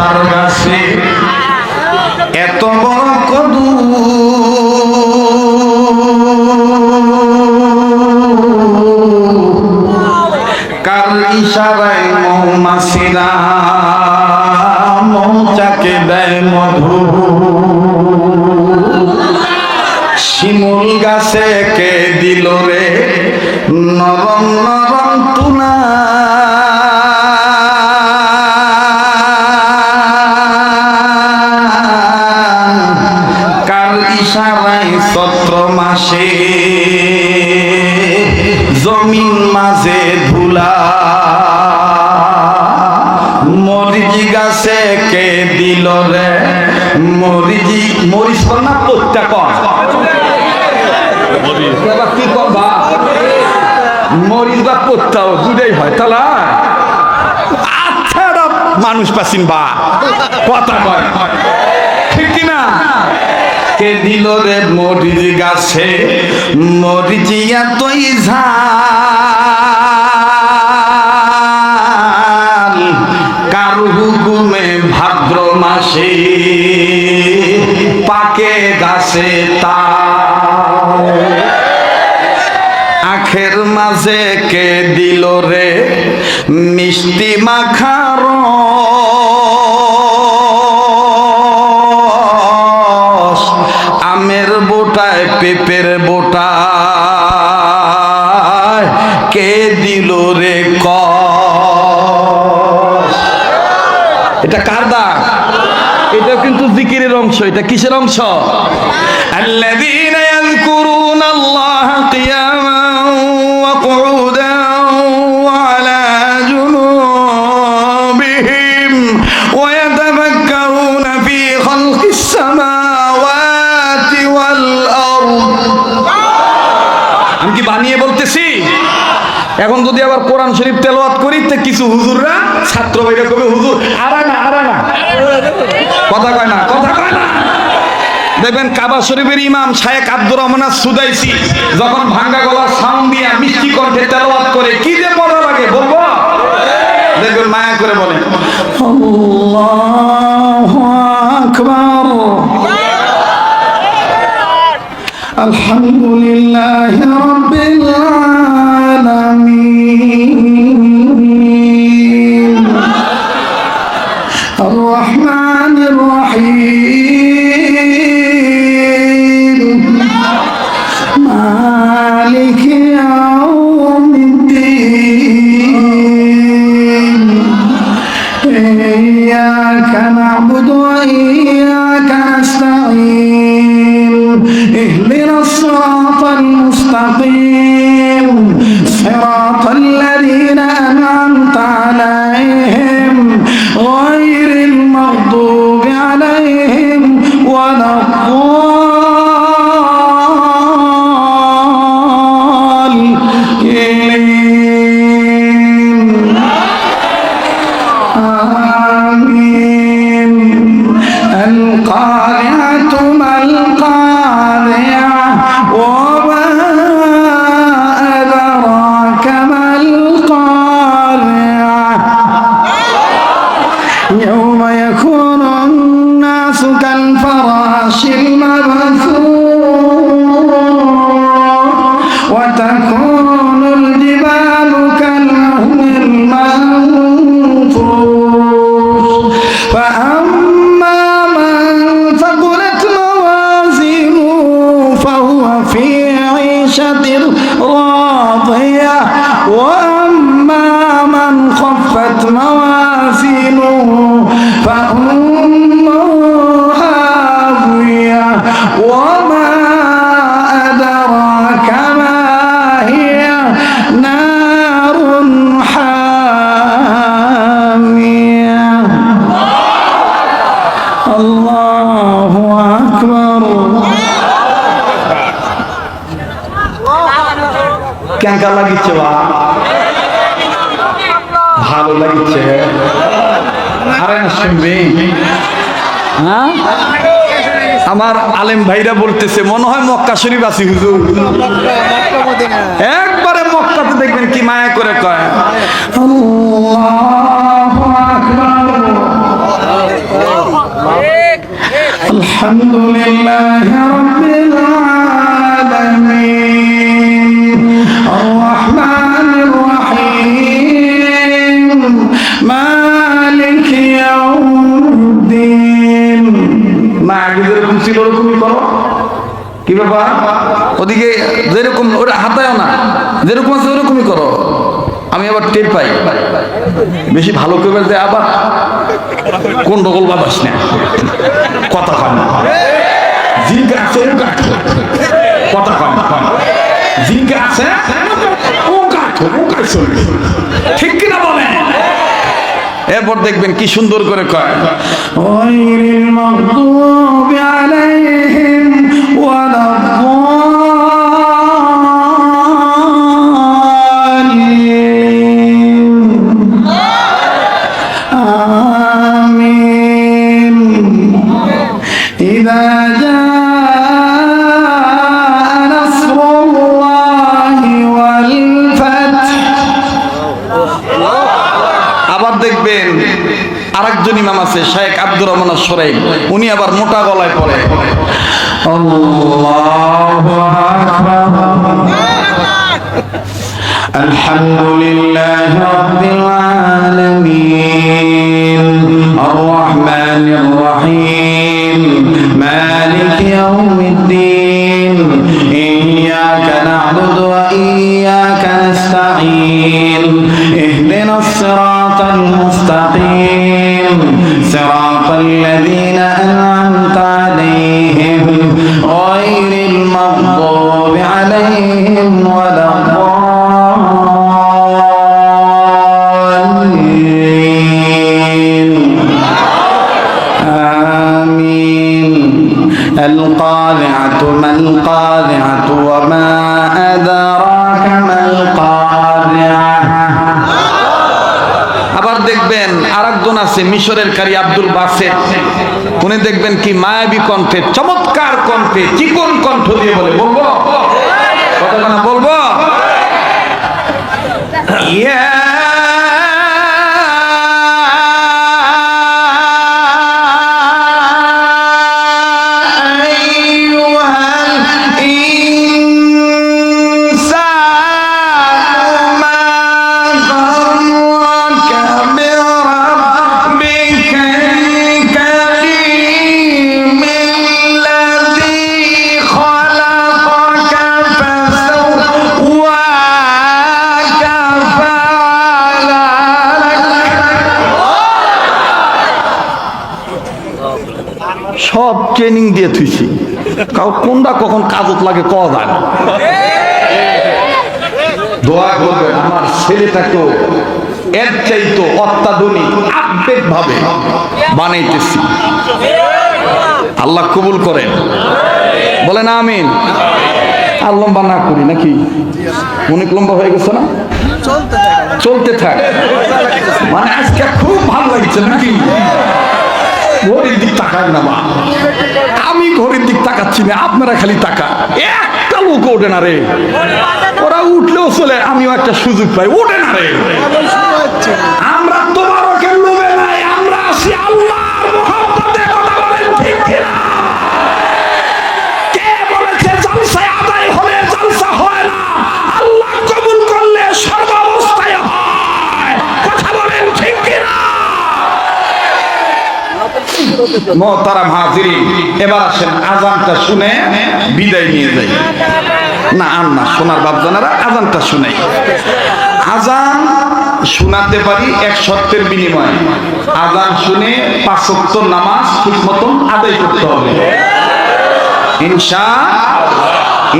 কসার গাছে এত বড় কদু কার ইশারায় মৌমাছিরা মৌচাকে দেয় মধু শিমুল গাছে কে দিল রে নরম নরম তুলা কার ইশারায় চৈত্র মাসে জমিন মাঝে ধুলা মরিচ গাছে কে দিল রে মরিচ না পত্তা কর কি করবা মরিচ বা পত্তাও দুটাই হয় তাহলে আচ্ছা মানুষ পাচ্ছেন বা কথা কয় ঠিক কিনা কে দিল রে মরিচ গাছে মরিচিয়া তুই ঝাল কার হুকুমে ভাদ্র মাসে পাকে গাছে তা আখের মাঝে কে দিল রে মিষ্টি মাখার আমের বোটায় পেঁপের বোটায় কে দিল রে এটা কার দাগ এটা কিন্তু জিকিরের অংশ এটা কিসের অংশ আল্লাযীনা ইয়াযকুরুনাল্লাহা কিয়ামান ওয়া কুউদান ওয়া আলা জুনুবিহিম ওয়া ইয়াতাফাক্কারুনা ফী খালকিস সামাওয়াতি ওয়াল আরদ আমি কি বানিয়ে বলতেছি এখন যদি আবার কোরআন শরীফ তেলাওয়াত করি তে কিছু হুজুররা ছাত্র ভাইরা কবে হুজুর আরানা কথা কয় না দেখবেন কাবা শরীফের ইমাম শায়েখ আব্দুর রহমান সুদাইসি যখন ভাঙ্গা গলার সাউন্ড দিয়ে মিষ্টি কণ্ঠে তেলাওয়াত করে কি যে মজা লাগে বলবো দেখবেন মায়া করে বলে আল্লাহু আকবার আলহামদুলিল্লাহি রাব্বিল আলামিন আর রহমানির রহিম মালিকি ইয়াউমিদ্দিন ইয়্যাকা না'বুদু ওয়া ইয়্যাকা নাস্তাঈন ইহদিনাস সিরাতাল মুস্তাকিম সিরাতাল লাযীনা আন'আমতা আলাইহিম গায়রিল মাগদুবি আলাইহিম ওয়ালাদ-দাল্লিন আমিন আল-কারিআতু মাল-কারিআ ওয়া মা আদরাকা মাল-কারিআ يوم يكون الناس كالفراش المبثوث وتكون الجبال كالعهن المنفوش فأما من ثقلت موازينه فهو في عيشة راضية وأما من خفت موازينه فأمه هاوية وما أدراك ما هي نار حامية الله أكبر কেমন লাগিছে বা ভালো লাগিছে আরে না শুনবি হ্যাঁ আমার আলেম ভাইরা বলতেছে মনে হয় মক্কা শরীফ আছি হুজুর একবারে মক্কাতে দেখবেন কি মায়া করে কয় আল্লাহু আকবার আলহামদুলিল্লাহি রাব্বিল আলামিন আর রহমানির রহিম মালিকি ইয়াউমিদ্দিন। না আগে যেরকম ছিল ওরকমই করো। কি ব্যাপার? ওদিকে যেরকম ওটা হাতায়ও না, যেরকম আছে ওরকমই করো। আমি আবার টের পাই বেশি ভালো করে দেয়, আবার কোন ডগল বাবাস না, কথা কয় না। জিনকা আছে ও কাঠো, কথা কয় না। জিনকা আছে ও কাঠো, ও কাঠো, ঠিক কিনা বলেন? এরপর দেখবেন কি সুন্দর করে কয়, গায়রিল মাগদুবি আলাইহিম ওয়ালাদ-দাল্লিন। আমিন। ইযা জাআ নাসরুল্লাহি ওয়াল ফাতহ। আবার দেখবেন আরেকজন ইমাম আছে শেখ আব্দুর রহমান আশ-শরাইফ, উনি আবার মোটা গলায় পড়ে আল্লাহু আকবার আলহামদুলিল্লাহি রাব্বিল আলামিন আর রহমানির রহিম মালিকি ইয়াউমিদ্দিন ইয়্যাকা না'বুদু ওয়া ইয়্যাকা নাস্তাঈন ইহদিনাস সিরাতাল মুস্তাকিম সিরাতাল লাযীনা আন'আমতা আলাইহিম গায়রিল মাগদুবি আলাইহিম ওয়ালাদ-দাল্লিন। আমিন। القارعة ما القارعة وما أدراك ما القارعة। আবার দেখবেন আরেকজন আছে মিশরের কারি আব্দুল বাসেত, উনি দেখবেন কি মায়াবী কণ্ঠে, চমৎকার কণ্ঠে, চিকন কণ্ঠ দিয়ে বলে, বলবো কথা না বলবো, ইয়া সব ট্রেনিং দিয়ে থুইছি, কাউ কোনটা কখন কাজত লাগে কওয়া যায় না। দোয়া করবেন আমার ছেলেটাকেও এর চাইতো অত্যাধুনিক আপডেট ভাবে বানাইতেছি, আল্লাহ কবুল করেন, বলেন আমিন। আর লম্বা না করি নাকি, অনেক লম্বা হয়ে গেছে না, চলতে থাক। মানে আজকে খুব ভালো লাগছে নাকি? ঘড়ির দিক তাকায় না, মা আমি ঘড়ির দিক তাকাচ্ছি না, আপনারা খালি তাকা। একটা লোক ওঠে না রে, ওরা উঠলেও চলে, আমিও একটা সুযোগ পাই, ওঠে না রে। আমরা তোমারও কেন লোভে নাই, আমরা আছি আল্লাহর মহব্বতে। কথা বলেন ঠিক কিনা? কে বলেছে জলসায় আদায় হলে জলসা হয় না? আল্লাহ কবুল করলে সর্বাবস্থায় হয়। কথা বলেন ঠিক কিনা? মোহতারাম হাজিরিন, এবার আসেন আজানটা শুনে বিদায় নিয়ে যাই। না আর না, সোনার বাপজানারা আজানটা শুনে, আজান শোনাতে পারি এক শর্তের বিনিময়ে, আজান শুনে 5 ওয়াক্ত নামাজ ঠিক মতন আদায় করতে হবে ইনশাআল্লাহ।